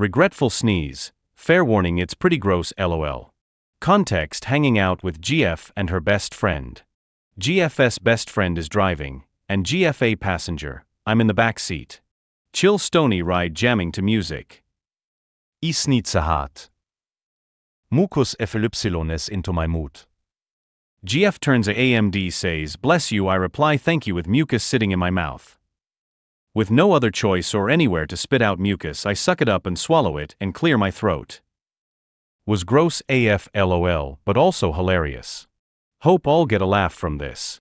Regretful sneeze. Fair warning, it's pretty gross, lol. Context: hanging out with GF and her best friend. GF's best friend is driving, and GF a passenger. I'm in the back seat. Chill stony ride jamming to music. I sneeze hart. Mucus FLYs into my mood. GF turns a AMD, says, "Bless you." I reply, "Thank you," with mucus sitting in my mouth. With no other choice or anywhere to spit out mucus, I suck it up and swallow it and clear my throat. Was gross AF lol, but also hilarious. Hope all get a laugh from this.